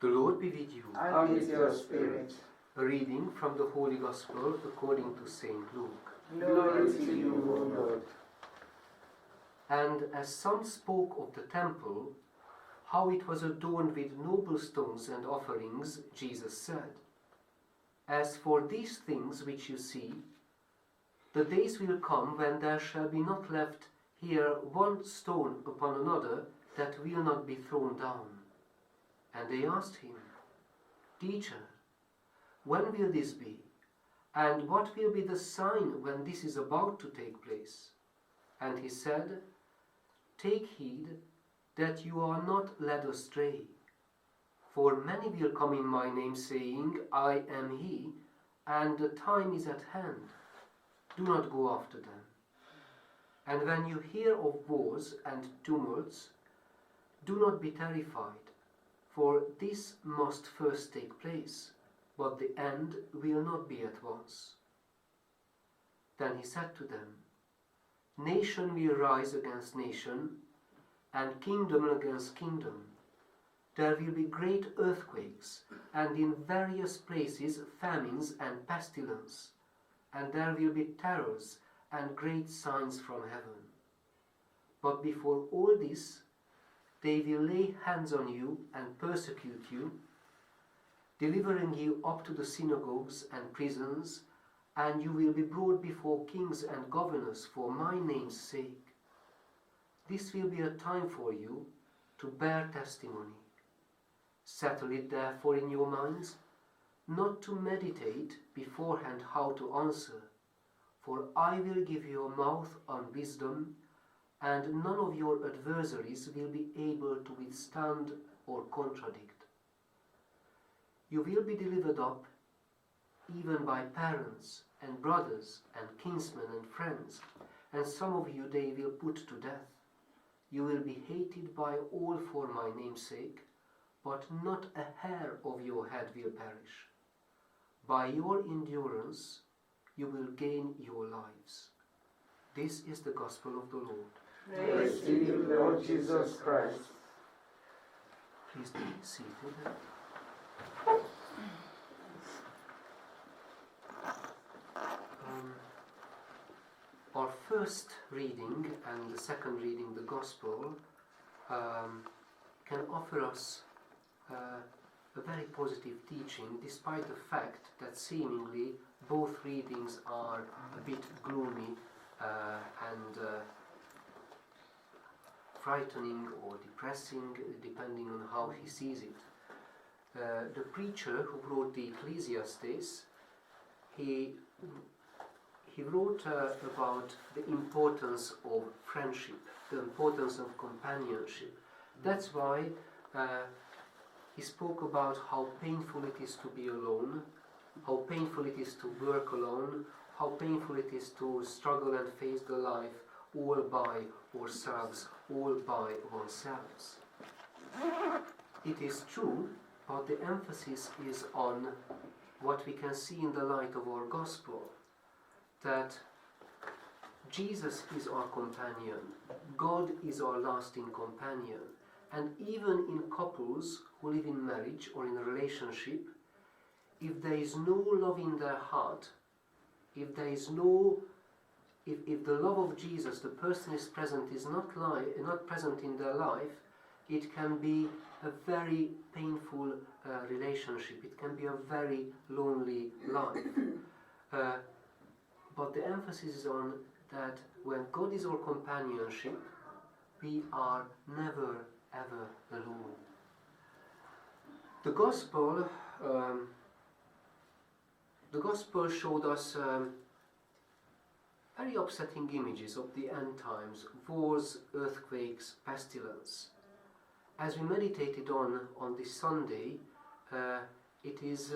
The Lord be with you. And with your spirit. A reading from the Holy Gospel according to St. Luke. Glory to you, O Lord. And as some spoke of the temple, how it was adorned with noble stones and offerings, Jesus said, "As for these things which you see, the days will come when there shall be not left here one stone upon another that will not be thrown down." And they asked him, "Teacher, when will this be? And what will be the sign when this is about to take place?" And he said, "Take heed that you are not led astray. For many will come in my name, saying, 'I am he,' and the time is at hand. Do not go after them. And when you hear of wars and tumults, do not be terrified, for this must first take place, but the end will not be at once." Then he said to them, "Nation will rise against nation, and kingdom against kingdom. There will be great earthquakes, and in various places famines and pestilence, and there will be terrors and great signs from heaven. But before all this, they will lay hands on you and persecute you, delivering you up to the synagogues and prisons, and you will be brought before kings and governors for my name's sake. This will be a time for you to bear testimony. Settle it therefore in your minds, not to meditate beforehand how to answer, for I will give your mouth on wisdom, and none of your adversaries will be able to withstand or contradict. You will be delivered up even by parents and brothers and kinsmen and friends, and some of you they will put to death. You will be hated by all for my name's sake, but not a hair of your head will perish. By your endurance you will gain your lives." This is the Gospel of the Lord. Praise to you, Lord Jesus Christ. Please be seated. Our first reading and the second reading, the Gospel, can offer us a very positive teaching, despite the fact that seemingly both readings are a bit gloomy and frightening or depressing, depending on how he sees it. The preacher who wrote the Ecclesiastes, he wrote about the importance of friendship, the importance of companionship. That's why he spoke about how painful it is to be alone, how painful it is to work alone, how painful it is to struggle and face the life all by ourselves, all by ourselves. It is true, but the emphasis is on what we can see in the light of our Gospel, that Jesus is our companion, God is our lasting companion, and even in couples who live in marriage or in a relationship, if there is no love in their heart, if there is no if the love of Jesus, the person is present, is not present in their life, it can be a very painful relationship. It can be a very lonely life. But the emphasis is on that when God is our companionship, we are never ever alone. The Gospel showed us very upsetting images of the end times, wars, earthquakes, pestilence. As we meditated on this Sunday, it is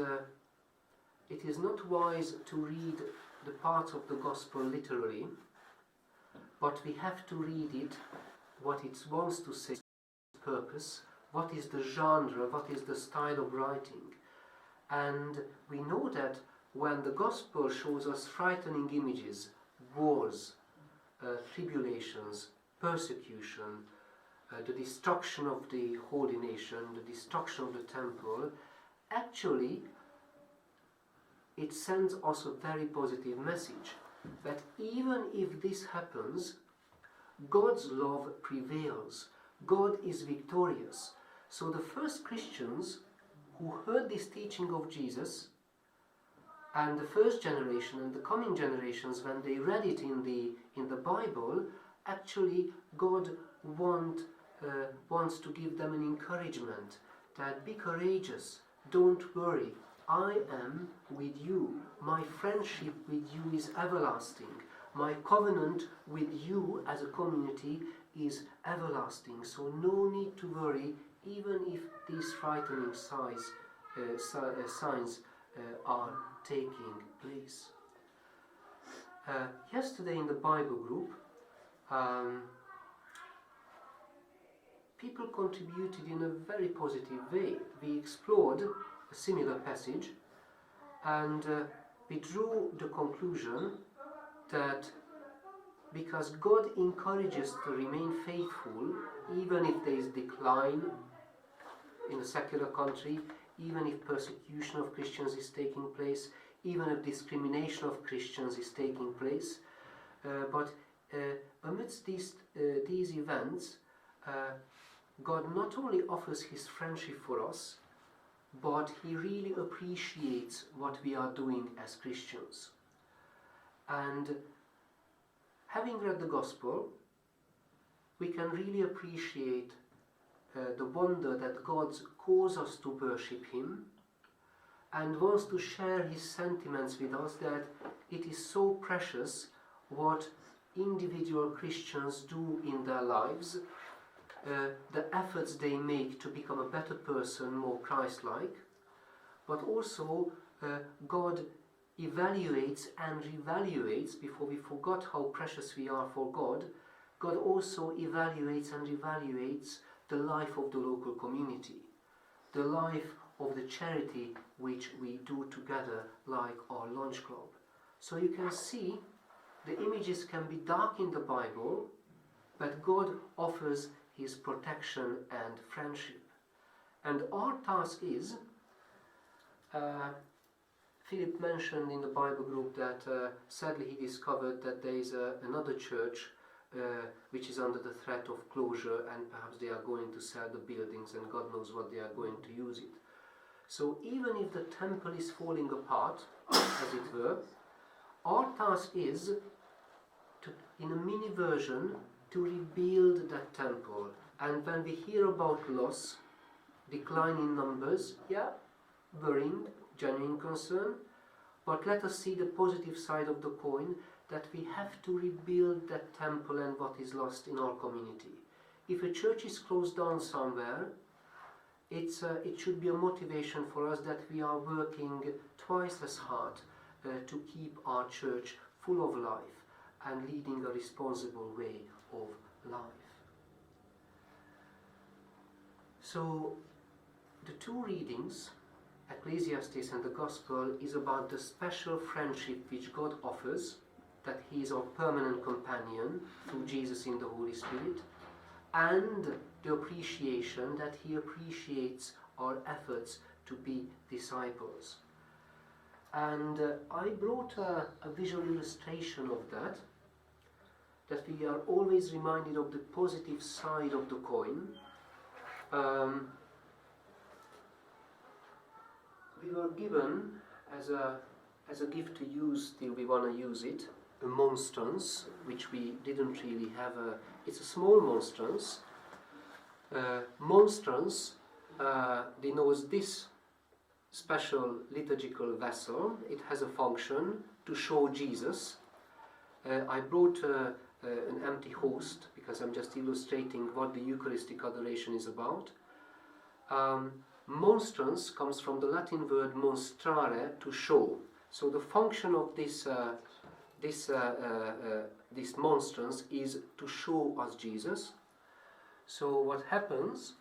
not wise to read the parts of the Gospel literally, but we have to read it, what it wants to say, purpose, what is the genre, what is the style of writing. And we know that when the Gospel shows us frightening images, wars, tribulations, persecution, the destruction of the holy nation, the destruction of the temple, actually it sends us a very positive message that even if this happens, God's love prevails. God is victorious. So the first Christians who heard this teaching of Jesus, and the first generation and the coming generations, when they read it in the Bible, actually God wants to give them an encouragement that be courageous, don't worry, I am with you. My friendship with you is everlasting. My covenant with you as a community is everlasting. So no need to worry, even if these frightening signs are taking place. Yesterday in the Bible group, people contributed in a very positive way. We explored a similar passage and we drew the conclusion that because God encourages to remain faithful, even if there is decline in a secular country, even if persecution of Christians is taking place, even if discrimination of Christians is taking place, but amidst these events, God not only offers His friendship for us, but He really appreciates what we are doing as Christians. And having read the Gospel, we can really appreciate the wonder that God calls us to worship Him and wants to share His sentiments with us, that it is so precious what individual Christians do in their lives, the efforts they make to become a better person, more Christ-like, but also God evaluates and reevaluates. Before we forgot how precious we are for God, God also evaluates and reevaluates the life of the local community, the life of the charity which we do together, like our Lunchclub. So you can see the images can be dark in the Bible, but God offers His protection and friendship. And our task is, Philip mentioned in the Bible group that sadly he discovered that there is another church which is under the threat of closure, and perhaps they are going to sell the buildings and God knows what they are going to use it. So even if the temple is falling apart, as it were, our task is to, in a mini version, to rebuild that temple. And when we hear about loss, decline in numbers, yeah, worrying, genuine concern, but let us see the positive side of the coin, that we have to rebuild that temple and what is lost in our community. If a church is closed down somewhere, it should be a motivation for us that we are working twice as hard to keep our church full of life and leading a responsible way of life. So the two readings, Ecclesiastes and the Gospel, is about the special friendship which God offers, that He is our permanent companion through Jesus in the Holy Spirit, and the appreciation that He appreciates our efforts to be disciples. And I brought a visual illustration of that we are always reminded of the positive side of the coin. We were given as a gift to use till we want to use it, a monstrance, which we didn't really have. It's a small monstrance. Monstrance denotes this special liturgical vessel. It has a function to show Jesus. I brought an empty host because I'm just illustrating what the Eucharistic Adoration is about. Monstrance comes from the Latin word monstrare, to show. So the function of this monstrance is to show us Jesus. So what happens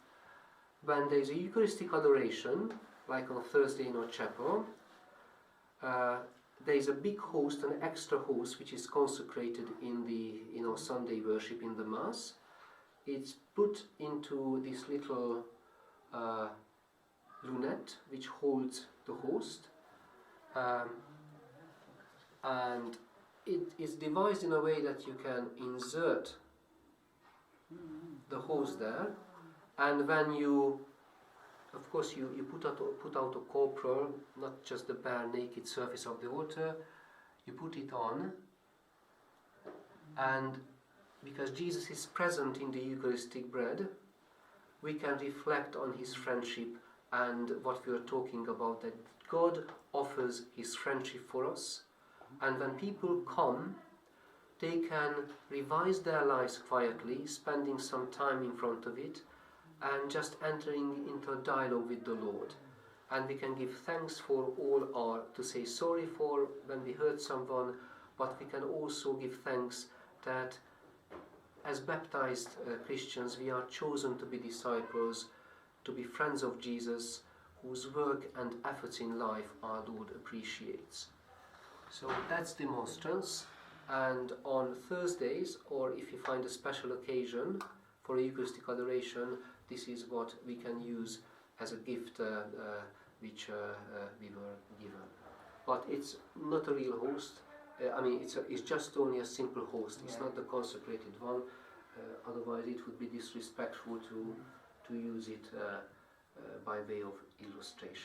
when there is a Eucharistic Adoration, like on Thursday in our chapel, there is a big host, an extra host, which is consecrated in our Sunday worship in the Mass. it's put into this little lunette which holds the host, and it is devised in a way that you can insert the host there, and when you, of course, you put out a corporal, not just the bare naked surface of the altar, you put it on, and because Jesus is present in the Eucharistic bread, we can reflect on his friendship and what we are talking about, that God offers his friendship for us, and when people come, they can revise their lives quietly, spending some time in front of it, and just entering into a dialogue with the Lord. And we can give thanks for all our, to say sorry for when we hurt someone, but we can also give thanks that as baptized Christians we are chosen to be disciples, to be friends of Jesus, whose work and efforts in life our Lord appreciates. So that's the monstrance, and on Thursdays, or if you find a special occasion for a Eucharistic Adoration, this is what we can use as a gift which we were given. But it's not a real host. It's just only a simple host. It's not the consecrated one. Otherwise, it would be disrespectful to use it by way of illustration.